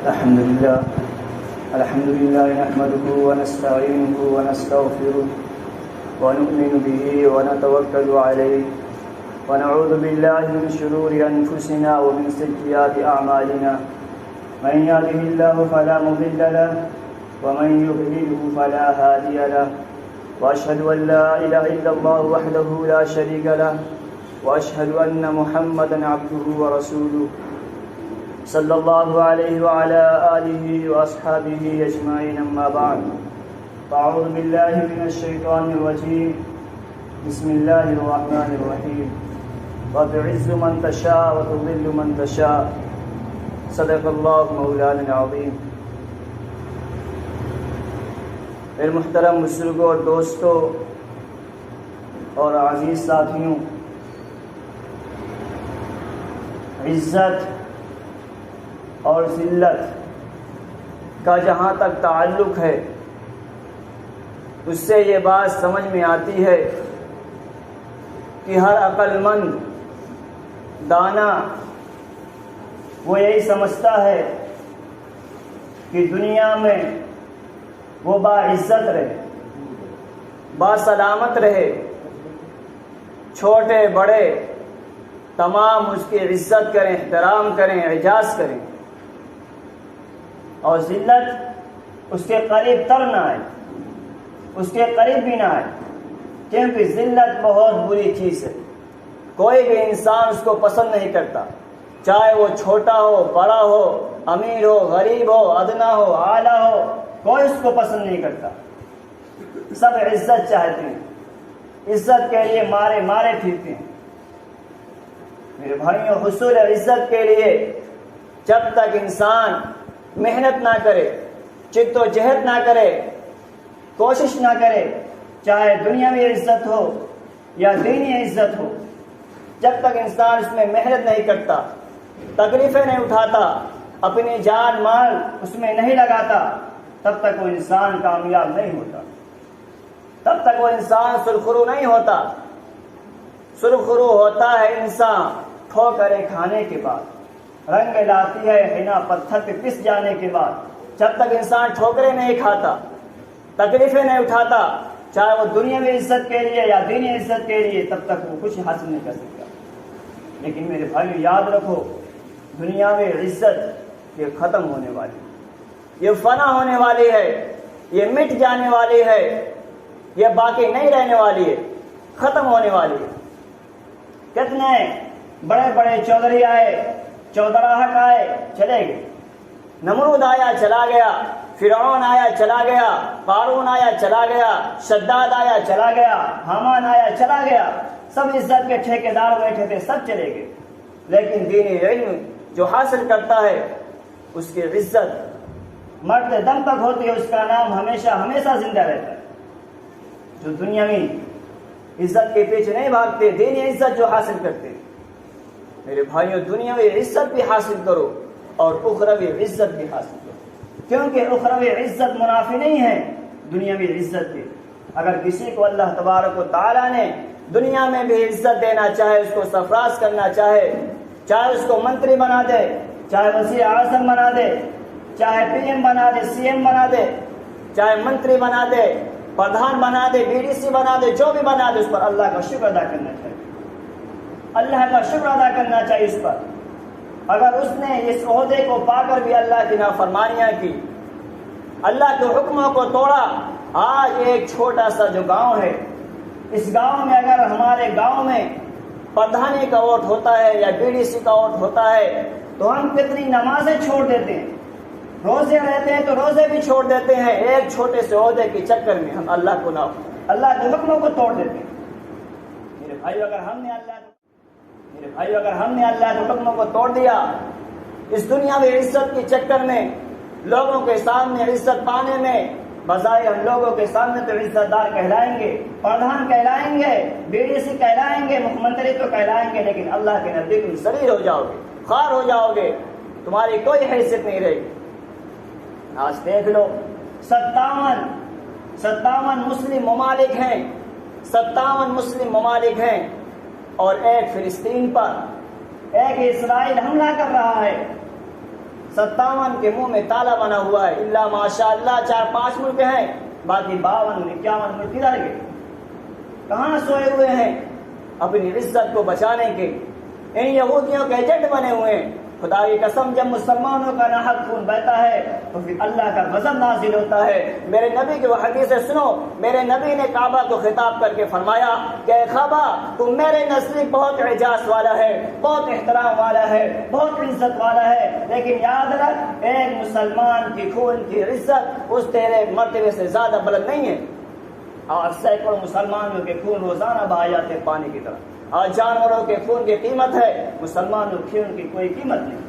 الحمد لله نحمده ونستعينه ونستغفره ونؤمن به ونتوكل عليه ونعوذ بالله من شرور أنفسنا ومن سيئات أعمالنا من يهده الله فلا مضل له ومن يضلله فلا هادي له وأشهد أن لا إله إلا الله وحده لا شريك له وأشهد أن محمدا عبده ورسوله صلى الله عليه وعلى آله وأصحابه أجمعين أما بعد فأعوذ بالله من الشيطان الرجيم بسم الله الرحمن الرحيم وتعز من تشاء وتذل من تشاء صدق الله مولانا العظيم. میرے محترم بزرگوں اور دوستوں اور عزیز ساتھیوں، عزت اور ذلت کا جہاں تک تعلق ہے، اس سے یہ بات سمجھ میں آتی ہے کہ ہر عقل مند دانا وہ یہی سمجھتا ہے کہ دنیا میں وہ باعزت رہے، باسلامت رہے، چھوٹے بڑے تمام اس کی عزت کریں، احترام کریں، اعزاز کریں، اور ذلت اس کے قریب تر نہ آئے، اس کے قریب بھی نہ آئے، کیونکہ ذلت بہت بری چیز ہے. کوئی بھی انسان اس کو پسند نہیں کرتا، چاہے وہ چھوٹا ہو، بڑا ہو، امیر ہو، غریب ہو، ادنا ہو، اعلیٰ ہو، کوئی اس کو پسند نہیں کرتا. سب عزت چاہتے ہیں، عزت کے لیے مارے مارے پھرتے ہیں. میرے بھائیوں، حصول عزت کے لیے جب تک انسان محنت نہ کرے، جد و جہد نہ کرے، کوشش نہ کرے، چاہے دنیاوی عزت ہو یا دینی عزت ہو، جب تک انسان اس میں محنت نہیں کرتا، تکلیفیں نہیں اٹھاتا، اپنی جان مال اس میں نہیں لگاتا، تب تک وہ انسان کامیاب نہیں ہوتا، تب تک وہ انسان سرخرو نہیں ہوتا. سرخرو ہوتا ہے انسان ٹھوکریں کھانے کے بعد، رنگ لاتی ہے حنا پتھر پہ پس جانے کے بعد. جب تک انسان ٹھوکریں نہیں کھاتا، تکلیفیں نہیں اٹھاتا، چاہے وہ دنیاوی عزت کے لیے یا دینی عزت کے لیے، تب تک وہ کچھ حاصل نہیں کر سکتا. لیکن میرے بھائیو، یاد رکھو، دنیاوی عزت یہ ختم ہونے والی، یہ فنا ہونے والی ہے، یہ مٹ جانے والی ہے، یہ باقی نہیں رہنے والی ہے، ختم ہونے والی ہے. کتنے بڑے بڑے چودھری آئے، چودراہٹ آئے، چلے گئے. نمرود آیا، چلا گیا. فرعون آیا، چلا گیا. قارون آیا، چلا گیا. شداد آیا، چلا گیا. حامان آیا، چلا گیا. سب عزت کے ٹھیکیدار بیٹھے تھے، سب چلے گئے. لیکن دینی علم جو حاصل کرتا ہے، اس کی عزت مرتے دم تک ہوتی ہے، اس کا نام ہمیشہ ہمیشہ زندہ رہتا ہے. جو دنیاوی عزت کے پیچھے نہیں بھاگتے، دینی عزت جو حاصل کرتے. میرے بھائیوں، دنیاوی عزت بھی حاصل کرو اور اخروی عزت بھی حاصل کرو، کیونکہ اخروی عزت منافی نہیں ہے دنیاوی عزت کی. اگر کسی کو اللہ تبارک و تعالیٰ نے دنیا میں بھی عزت دینا چاہے، اس کو سرفراز کرنا چاہے، چاہے اس کو منتری بنا دے، چاہے وزیر اعظم بنا دے، چاہے پی ایم بنا دے، سی ایم بنا دے، چاہے منتری بنا دے، پردھان بنا دے، بی ڈی سی بنا دے، جو بھی بنا دے، اس پر اللہ کا شکر ادا کرنا چاہیے، اللہ کا شکر ادا کرنا چاہیے اس پر. اگر اس نے اس عہدے کو پا کر بھی اللہ کی نافرمانیاں کی، اللہ کے حکموں کو توڑا. آج ایک چھوٹا سا جو گاؤں ہے، اس گاؤں میں اگر ہمارے گاؤں میں پردھانی کا ووٹ ہوتا ہے یا بی ڈی سی کا ووٹ ہوتا ہے، تو ہم کتنی نمازیں چھوڑ دیتے ہیں، روزے رہتے ہیں تو روزے بھی چھوڑ دیتے ہیں، ایک چھوٹے سے عہدے کے چکر میں ہم اللہ کے حکموں کو توڑ دیتے ہیں. میرے بھائیو، اگر ہم نے اللہ کے حکموں کو توڑ دیا، اس دنیا میں عزت کے چکر میں، لوگوں کے سامنے عزت پانے میں، بظاہر ہم لوگوں کے سامنے تو عزت دار کہلائیں گے، پردھان کہلائیں گے، بی ڈی سی کہلائیں گے، مکھ منتری تو کہلائیں گے، لیکن اللہ کے نزدیک تم ذلیل ہو جاؤ گے، خوار ہو جاؤ گے، تمہاری کوئی حیثیت نہیں رہے گی. آج دیکھ لو، 57 مسلم ممالک ہیں، 57 مسلم ممالک ہیں، اور ایک فلسطین پر، ایک اسرائیل حملہ کر رہا ہے. 57 کے منہ میں تالا بنا ہوا ہے، اللہ ماشاء اللہ 4-5 ملک ہیں، باقی 52-51 ملک ادھر گئے، کہاں سوئے ہوئے ہیں اپنی عزت کو بچانے کے؟ ان یہودیوں کے ایجنٹ بنے ہوئے ہیں۔ خدا کی قسم جب مسلمانوں کا ناحق خون بہتا ہے تو پھر اللہ کا غضب نازل ہوتا ہے۔ میرے نبی کی وہ حدیثیں سنو، میرے نبی نے کعبہ کو خطاب کر کے فرمایا کہ اے کعبہ تم میرے نزدیک بہت اعجاز والا ہے، بہت احترام والا ہے، بہت عزت والا ہے، لیکن یاد رکھ ایک مسلمان کی خون کی عزت اس تیرے مرتبے سے زیادہ بلند نہیں ہے۔ اور سینکڑوں مسلمانوں کے خون روزانہ بہائے جاتے ہیں پانی کی طرح، اور جانوروں کے خون کی قیمت ہے، مسلمانوں کے خون کی کوئی قیمت نہیں۔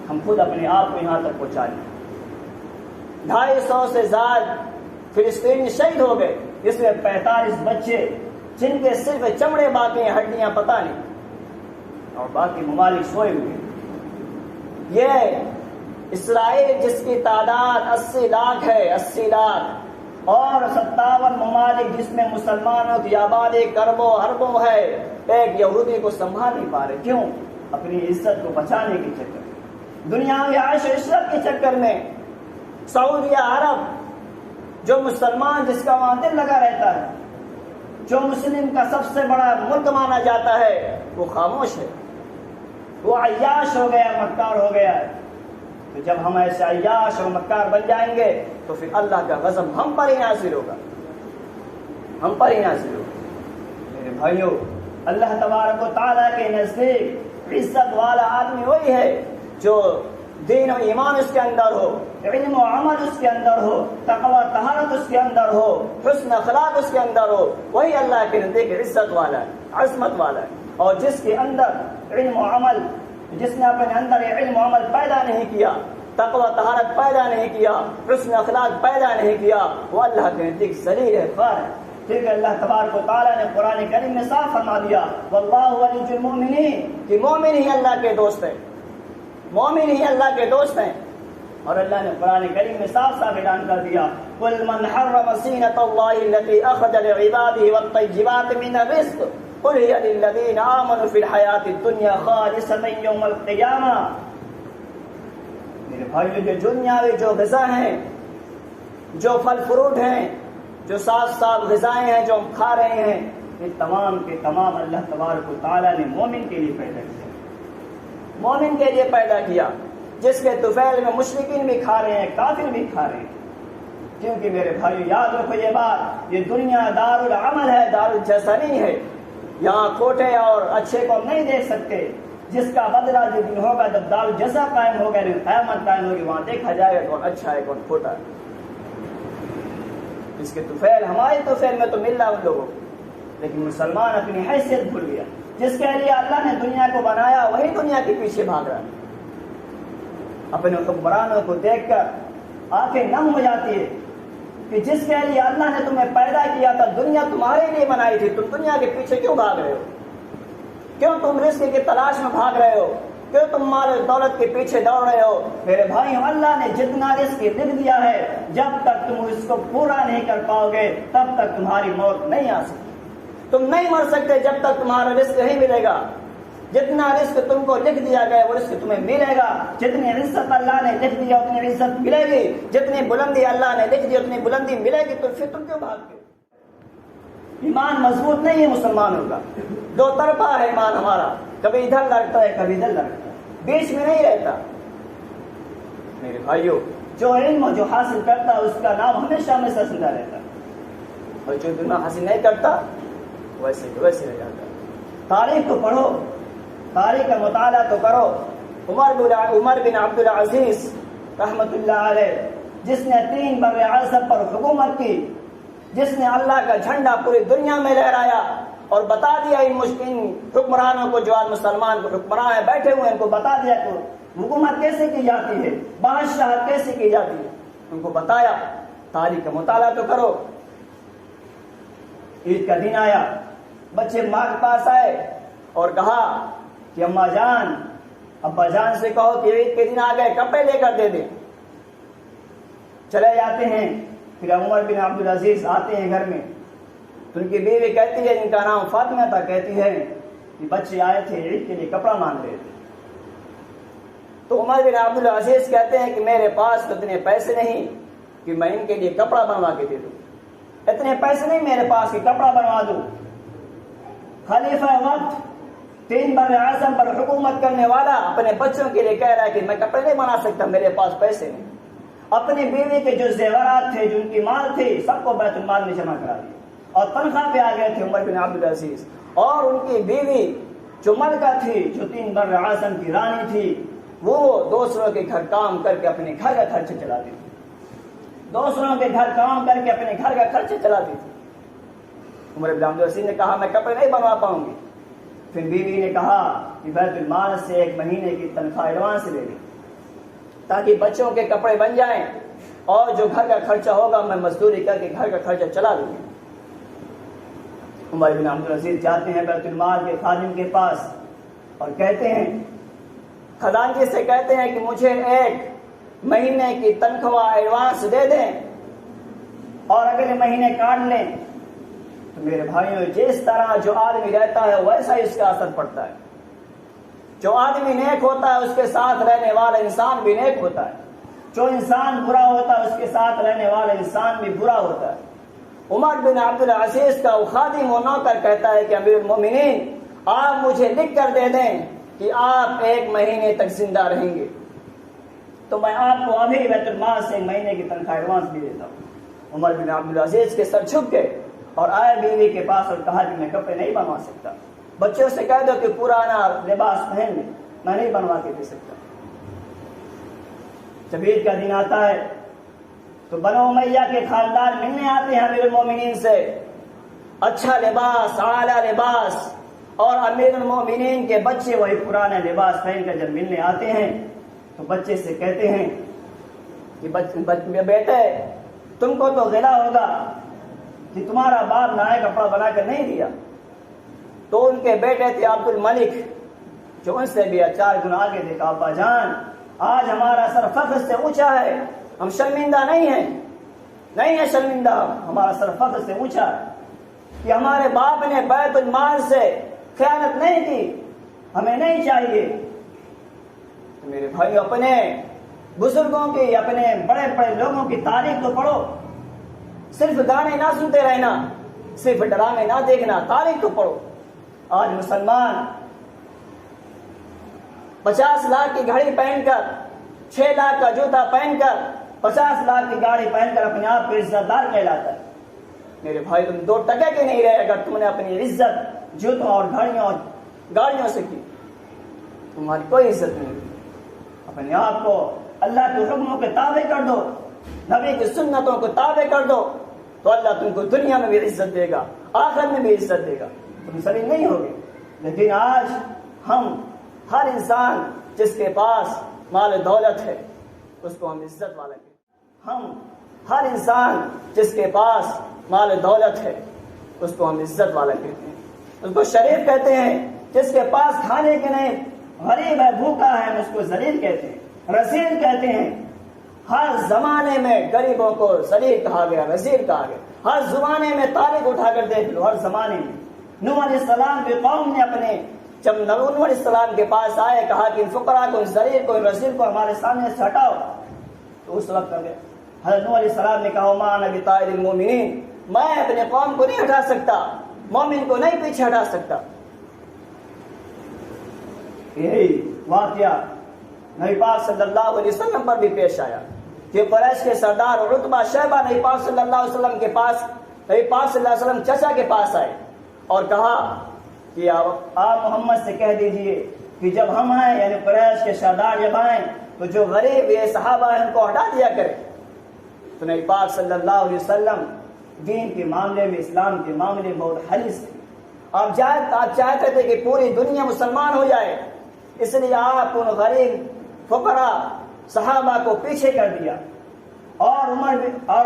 ہم خود اپنے آپ کو یہاں تک پہنچا لیں۔ 250 سے زائد فلسطینی شہید ہو گئے، جس میں 45 بچے جن کے صرف چمڑے باقی ہیں، ہڈیاں پتہ نہیں، اور باقی ممالک سوئے ہوئے۔ یہ اسرائیل جس کی تعداد 80 لاکھ ہے، 80 لاکھ، اور 57 ممالک جس میں مسلمانوں کی آبادی کروڑوں اربوں ہے، ایک یہودی کو سنبھال نہیں پا رہے۔ کیوں؟ اپنی عزت کو بچانے کے چکر میں، دنیاوی عیش و عشرت کے چکر میں۔ سعودیہ عرب جو مسلمان جس کا وہاں دل لگا رہتا ہے، جو مسلم کا سب سے بڑا ملک مانا جاتا ہے، وہ خاموش ہے، وہ عیاش ہو گیا، مکار ہو گیا ہے۔ تو جب ہم ایسے عیاش اور مکار بن جائیں گے تو پھر اللہ کا غضب ہم پر ہی نازل ہوگا، ہم پر ہی نازل ہوگا۔ میرے بھائیوں، اللہ تبارک و تعالیٰ کے نزدیک عزت والا آدمی وہی ہے جو دین و ایمان اس کے اندر ہو، علم و عمل اس کے اندر ہو، تقوی طہارت اس کے اندر ہو، حسن اخلاق اس کے اندر ہو، وہی اللہ کے نزدیک عزت والا ہے، عظمت والا ہے۔ اور جس کے اندر علم و عمل، جس نے اپنے اندر علم و عمل پیدا نہیں کیا، تقوی طہارت پیدا نہیں کیا، حسن اخلاق پیدا نہیں کیا، وہ اللہ کے نزدیک ذلیل ہے، خوار ہے۔ ٹھیک ہے، اللہ تبارک و تعالیٰ نے قرآن کریم میں صاف فرما دیا واللہ ولی المؤمنین، کہ مومن ہی اللہ کے دوست ہیں، مومن ہی اللہ کے دوست ہیں۔ اور اللہ نے قرآن کریم میں صاف صاف اعلان کر دیا قل من حرم زینۃ اللہ التي اخرج لعباده والطیبات من الرزق قل هي للذین آمنوا فی الحیاۃ الدنیا خالصۃ یوم القیامہ۔ میرے بھائیو، جو دنیاوی جو غذا ہیں، جو پھل فروٹ ہیں، جو صاف غذائیں ہیں جو ہم کھا رہے ہیں، یہ تمام کے تمام اللہ تبارک و تعالیٰ نے مومن کے لیے پیدا کیا، مومن کے لیے پیدا کیا، جس کے طفیل میں مشرکین بھی کھا رہے ہیں، کافر بھی کھا رہے ہیں۔ کیونکہ میرے بھائیو یاد رکھو یہ بات، یہ دنیا دار العمل ہے، دار الجزا نہیں ہے۔ یہاں کھوٹے اور اچھے کو ہم نہیں دیکھ سکتے، جس کا بدلہ جس دن ہوگا جب دار الجزا قائم ہوگا، قیامت قائم ہوگی، وہاں دیکھا جائے گا کون اچھا ہے کون کھوٹا ہے۔ اس کے طفیل ہمارے طفیل میں تو مل رہا ان لوگوں کو، لیکن مسلمان اپنی حیثیت بھول گیا۔ جس کے لیے اللہ نے دنیا کو بنایا وہی دنیا کے پیچھے بھاگ رہا ہے۔ اپنے حکمرانوں کو دیکھ کر آنکھیں نم ہو جاتی ہے کہ جس کے لیے اللہ نے تمہیں پیدا کیا تھا، دنیا تمہارے لیے بنائی تھی، تم دنیا کے پیچھے کیوں بھاگ رہے ہو؟ کیوں تم رزق کی تلاش میں بھاگ رہے ہو؟ کیوں تم مال و دولت کے پیچھے دوڑ رہے ہو؟ میرے بھائیوں، اللہ نے جتنا رزق لکھ دیا ہے، جب تک تم اس کو پورا نہیں کر پاؤ گے تب تک تمہاری موت نہیں آ سکتی۔ تم نہیں مر سکتے جب تک تمہارا رزق نہیں ملے گا۔ جتنا رزق تم کو لکھ دیا گیا وہ رزق تمہیں ملے گا۔ جتنی عزت اللہ نے لکھ دیا اتنی عزت ملے گی، جتنی بلندی اللہ نے لکھ دی اتنی بلندی ملے گی۔ تو پھر تم کیوں بھاگتے؟ ایمان مضبوط نہیں ہے مسلمانوں کا، دو طرفہ ہے ایمان ہمارا، کبھی ادھر لڑتا ہے کبھی ادھر لڑتا ہے، بیچ میں نہیں رہتا۔ میرے بھائیوں، جو علم جو حاصل کرتا ہے اس کا نام ہمیشہ ہمیشہ زندہ رہتا ہے، اور جو دنیا حاصل نہیں کرتا ویسے رہ جاتا ہے۔ تاریخ کو پڑھو، تاریخ کا مطالعہ تو کرو۔ عمر بن عبد العزیز رحمت اللہ علیہ، جس نے 3 بر اعظم پر حکومت کی، جس نے اللہ کا جھنڈا پوری دنیا میں لہرایا اور بتا دیا ان حکمرانوں کو جو آج مسلمان کو حکمران ہیں بیٹھے ہوئے ہیں، ان کو بتا دیا کہ حکومت کیسے کی جاتی ہے، بادشاہت کیسے کی جاتی ہے، ان کو بتایا۔ تاریخ کا مطالعہ تو کرو۔ عید کا دن آیا، بچے ماں کے پاس آئے اور کہا کہ اماں جان، ابا جان سے کہو کہ عید کے دن آ گئے، کپڑے لے کر دے دیں۔ چلے جاتے ہیں، پھر عمر بن عبد العزیز آتے ہیں گھر میں، تو ان کی بیوی کہتی ہے، جن کا نام فاطمہ تھا، کہتی ہے کہ بچے آئے تھے عید کے لیے کپڑا مانگ رہے تھے۔ تو عمر بن عبدالعزیز کہتے ہیں کہ میرے پاس تو اتنے پیسے نہیں کہ میں ان کے لیے کپڑا بنوا کے دے دوں، اتنے پیسے نہیں میرے پاس کہ کپڑا بنوا دوں۔ خلیفہ وقت 3 بر اعظم پر حکومت کرنے والا اپنے بچوں کے لیے کہہ رہا ہے کہ میں کپڑے نہیں بنا سکتا، میرے پاس پیسے نہیں۔ اپنی بیوی کے جو زیورات تھے، جو ان کی مال تھی، سب کو بیت المال میں جمع کرا دیا اور تنخواہ پہ آ گئے تھے عمر بن عبدالعزیز۔ اور ان کی بیوی جو ملکہ تھی، جو 3 بر اعظم کی رانی تھی، وہ دوسروں کے گھر کام کر کے اپنے گھر کا خرچ چلاتی تھی، دوسروں کے گھر کام کر کے اپنے گھر کا خرچ چلاتی تھی۔ عمر بن عبدالعزیز نے کہا میں کپڑے نہیں بنوا پاؤں گی۔ پھر بیوی نے کہا کہ بیت المال سے 1 مہینے کی تنخواہ ایڈوانس لے لیں تاکہ بچوں کے کپڑے بن جائیں اور جو گھر کا خرچہ ہوگا میں مزدوری کر کے گھر کا خرچہ چلا لوں گی۔ عمر بن عبدالعزیز جاتے ہیں بیت المال کے خادم کے پاس اور کہتے ہیں، خزانچی سے کہتے ہیں کہ مجھے 1 مہینے کی تنخواہ ایڈوانس دے دیں اور اگلے مہینے کاٹ لیں۔ تو میرے بھائیوں، جس طرح جو آدمی رہتا ہے ویسا ہی اس کا اثر پڑتا ہے۔ جو آدمی نیک ہوتا ہے اس کے ساتھ رہنے والا انسان بھی نیک ہوتا ہے، جو انسان برا ہوتا ہے اس کے ساتھ رہنے والا انسان بھی برا ہوتا ہے۔ عمر بن عبدالعزیز کا وہ خادم و نوکر کہتا ہے کہ امیر المومنین آپ مجھے لکھ کر دے دیں کہ آپ 1 مہینے تک زندہ رہیں گے تو میں آپ کو ابھی بیت المال سے 1 مہینے کی تنخواہ ایڈوانس بھی دیتا ہوں۔ عمر بن عبدالعزیز کے سر جھک گئے اور آئے بیوی کے پاس اور کہا کہ میں کپڑے نہیں بنوا سکتا، بچوں سے کہہ دو کہ پرانا لباس پہن لیں، میں نہیں بنوا کے دے سکتا۔ جب عید کا دن آتا ہے تو بنو امیہ کے خاندان ملنے آتے ہیں امیر المومنین سے، اچھا لباس، اعلیٰ لباس، اور امیر المومنین کے بچے وہی پرانا لباس پہن کر جب ملنے آتے ہیں تو بچے سے کہتے ہیں کہ بیٹے تم کو تو غلا ہوگا کہ تمہارا باپ نیا کپڑا بنا کر نہیں دیا۔ تو ان کے بیٹے تھے عبد الملک جو ان سے بھی 4 گنا آگے تھے، کہا ابا جان آج ہمارا سر فخر سے اونچا ہے، ہم شرمندہ نہیں ہیں شرمندہ، ہمارا سر فخر سے اونچا ہے کہ ہمارے باپ نے بیت المال سے خیانت نہیں کی، ہمیں نہیں چاہیے۔ تو میرے بھائی اپنے بزرگوں کی، اپنے بڑے بڑے لوگوں کی تاریخ تو پڑھو، صرف گانے نہ سنتے رہنا، صرف ڈرامے نہ دیکھنا، تاریخ تو پڑھو۔ آج مسلمان 50 لاکھ کی گھڑی پہن کر، 6 لاکھ کا جوتا پہن کر، 50 لاکھ کی گاڑی پہن کر اپنے آپ کو عزت دار کہلاتا ہے۔ میرے بھائی تم 2 ٹکے کے نہیں رہے اگر تم نے اپنی عزت جوتوں اور گاڑیوں سے کی، تمہاری کوئی عزت نہیں ہوگی۔ اپنے آپ کو اللہ کے حکموں کے تابع کر دو، نبی کی سنتوں کو تابع کر دو تو اللہ تم کو دنیا میں بھی عزت دے گا، آخرت میں بھی عزت دے گا، تم ذلیل نہیں ہوگے۔ لیکن آج ہم ہر انسان جس کے پاس مال و دولت ہے اس کو ہم عزت والا کہتے ہیں، ہم ہر انسان جس کے پاس مال و دولت ہے اس کو ہم عزت والا کہتے ہیں، اس کو شریف کہتے ہیں۔ جس کے پاس کھانے کے نہیں، غریب ہے، بھوکا ہے، ہم اس کو ذلیل کہتے ہیں، رذیل کہتے ہیں۔ ہر زمانے میں غریبوں کو ذلیل کہا گیا، رذیل کہا گیا۔ ہر زمانے میں تاریخ اٹھا کر دیکھ لو، ہر زمانے میں نوح علیہ السلام کی قوم نے جب نوح علیہ السلام کے پاس آئے، کہا کہ ان فقراء کو، ذلیل کو، رذیل کو ہمارے سامنے سے ہٹاؤ، تو اس وقت حضرت نوح علیہ السلام نے کہا وما انا بطارد المؤمنین، میں اپنے قوم کو نہیں ہٹا سکتا، مومن کو نہیں پیچھے ہٹا سکتا۔ یہی واقعہ نبی پاک صلی اللہ علیہ وسلم پر بھی پیش آیا کہ قریش کے سردار عتبہ شیبہ نبی پاک صلی اللہ علیہ وسلم کے پاس، نبی پاک صلی اللہ علیہ وسلم چچا کے پاس آئے اور کہا کہ آپ محمد سے کہہ دیجئے کہ جب ہم آئیں، یعنی قریش کے سردار جب آئیں تو جو غریب یہ صحابہ ہیں ان کو ہٹا دیا کرے۔ تو نبی پاک صلی اللہ علیہ وسلم دین کے معاملے میں، اسلام کے معاملے میں بہت حریص تھے۔ آپ چاہتے تھے کہ پوری دنیا مسلمان ہو جائے، اس لیے آپ ان غریب فقراء صحابہ کو پیچھے کر دیا۔ اور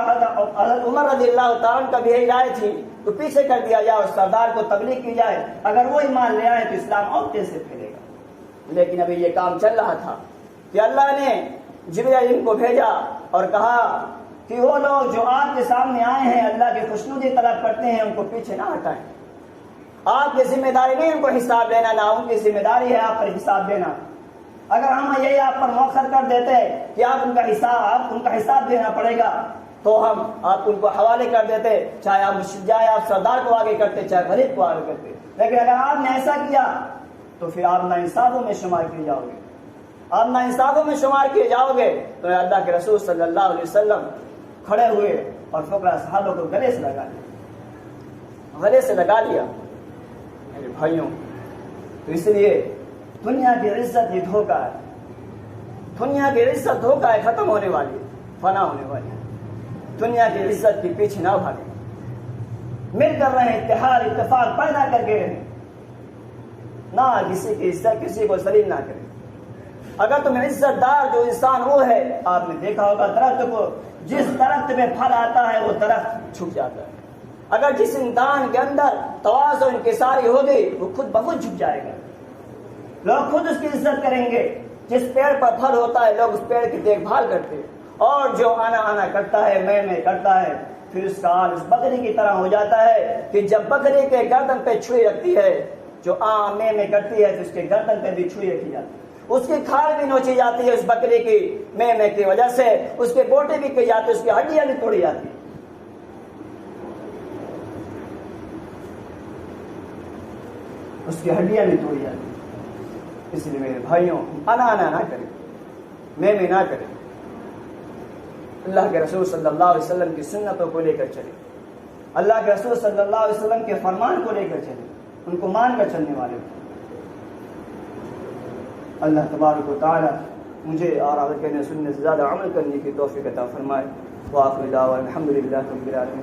حضرت عمر رضی اللہ تعالیٰ کا بھی یہی رائے تھی تو پیچھے کر دیا جائے اور سردار کو تبلیغ کی جائے، اگر وہ ایمان لے آئے تو اسلام اور تیز سے پھیلے گا۔ لیکن ابھی یہ کام چل رہا تھا کہ اللہ نے جبرائیل کو بھیجا اور کہا کہ وہ لوگ جو آپ کے سامنے آئے ہیں اللہ کی خوشنودی طلب کرتے ہیں، ان کو پیچھے نہ ہٹائیں۔ آپ کی ذمہ داری نہیں ان کو حساب دینا، نہ ان کی ذمہ داری ہے آپ پر حساب دینا۔ اگر ہم یہی آپ پر مؤخر کر دیتے کہ آپ ان کا حساب دینا پڑے گا تو ہم آپ ان کو حوالے کر دیتے، چاہے آپ سردار کو آگے کرتے چاہے غریب کو آگے کرتے. لیکن اگر آپ نے ایسا کیا تو پھر آپ ناانصافوں میں شمار کیے جاؤ گے. آپ ناانصافوں میں شمار کیے جاؤ گے. تو اللہ کے رسول صلی اللہ علیہ وسلم کھڑے ہوئے اور فقراء صحابہ کو گلے سے لگا لیا. میرے بھائیوں، تو اس لیے دنیا کی عزت یہ دھوکہ ہے. دنیا کی عزت دھوکہ ہے، ختم ہونے والی، فنا ہونے والی. دنیا کی عزت کے پیچھے نہ بھاگیں، مل کر رہیں، اتفاق پیدا کر کے رہیں، نہ کسی کی عزت کسی کو ذلیل نہ کریں. اگر تم عزت دار جو انسان وہ ہے، آپ نے دیکھا ہوگا درخت کو، جس درخت میں پھل آتا ہے وہ درخت جھک جاتا ہے. اگر جس انسان کے اندر تواضع و انکساری ہوگی وہ خود بخود جھک جائے گا. لوگ خود اس کی عزت کریں گے. جس پیڑ پر پھل ہوتا ہے لوگ اس پیڑ کی دیکھ بھال کرتے ہیں، اور جو آنا کرتا ہے، میں کرتا ہے، پھر اس کا حال اس بکری کی طرح ہو جاتا ہے کہ جب بکری کے گردن پہ چھری رکھتی ہے، جو میں کرتی ہے تو اس کے گردن پہ بھی چھری رکھی جاتی ہے. اس کی کھال بھی نوچی جاتی ہے اس بکری کی میں کی وجہ سے، اس کے بوٹے بھی کی جاتے، اس کی ہڈیاں بھی توڑی جاتی ہیں. اس کی ہڈیاں بھی توڑی جاتی. اس لیے میرے بھائیوں، آنا نہ کریں، میں نہ کریں. اللہ کے رسول صلی اللہ علیہ وسلم کی سنتوں کو لے کر چلیں، اللہ کے رسول صلی اللہ علیہ وسلم کے فرمان کو لے کر چلیں، ان کو مان کر چلنے والے. اللہ تبارک و تعالی مجھے اور آپ کے سننے سے زیادہ عمل کرنے کی توفیق عطا فرمائے. وآخر دعوانا الحمد للہ رب العالمین.